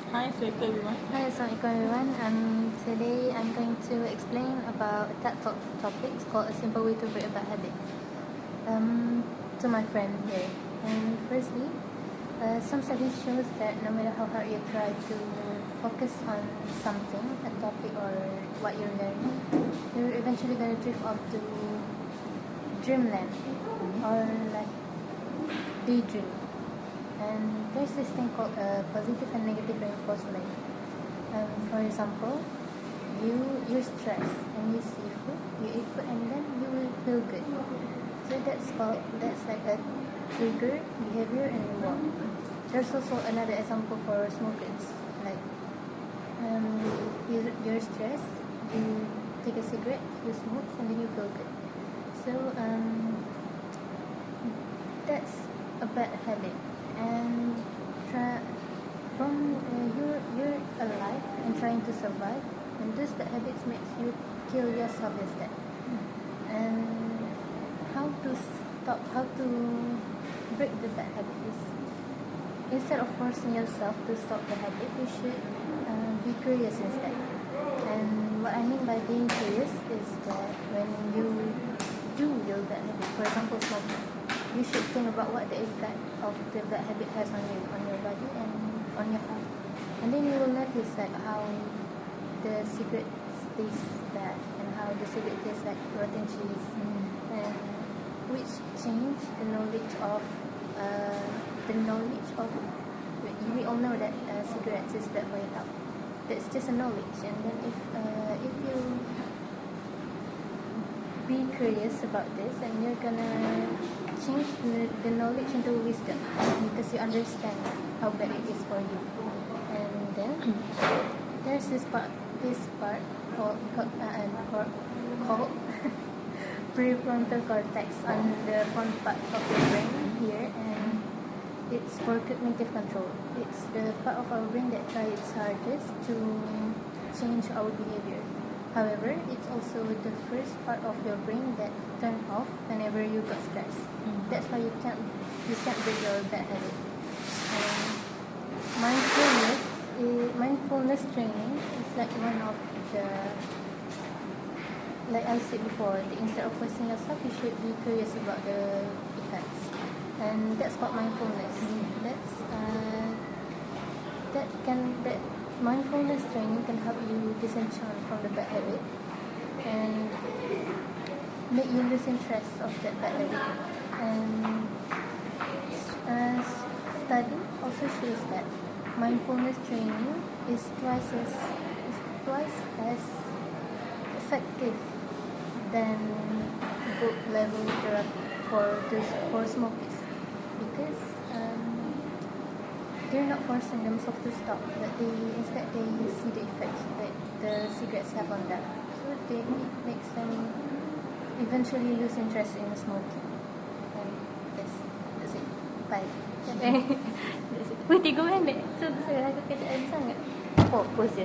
Hi, Assalamualaikum everyone. Hi, Assalamualaikum everyone. Today I'm going to explain about a TED Talk topic. It's called A Simple Way to Break a Bad Habit. To my friend here. And firstly, some studies shows that no matter how hard you try to focus on something, a topic or what you're learning, you're eventually going to drift off to dreamland or like daydream. And there's this thing called positive and negative reinforcement. For example, you're stressed and you see food, you eat food, and then you will feel good. So that's like a trigger behavior and reward. There's also another example for smokers. Like you're stressed, you take a cigarette, you smoke, and then you feel good. So that's a bad habit. And you're alive and trying to survive, and those bad habits makes you kill yourself instead. And how to break the bad habit is, instead of forcing yourself to stop the habit, you should be curious instead. And what I mean by being curious is that when you do your bad habit, for example smoking, you should think about what the effect of the bad habit has on you, on your body and on your heart. And then you will notice like how the cigarette tastes bad and how the cigarette tastes like rotten cheese, and which change the knowledge of we all know that cigarettes is bad for your health. That's just a knowledge. And then if you be curious about this, and you're gonna change the knowledge into wisdom, because you understand how bad it is for you. And then there's this part called prefrontal cortex on the front part of the brain here, and it's for cognitive control. It's the part of our brain that tries its hardest to change our behavior. However, it's also the first part of your brain that turns off whenever you got stressed. That's why you can't break your bad habit. Mindfulness training is like one of the, like I said before, instead of forcing yourself, you should be curious about the effects. And that's called mindfulness. That mindfulness training can help you disenchant from the bad habit and make you lose interest of that bad habit. And study also shows that mindfulness training is twice as effective than book level therapy for smokers, because they're not forcing themselves to stop, but instead they see the effects that the cigarettes have on them. So it makes them eventually lose interest in smoking. And that's it. Bye. That's it. 3 minit. So saya rasa kerjaan sangat. Pause je.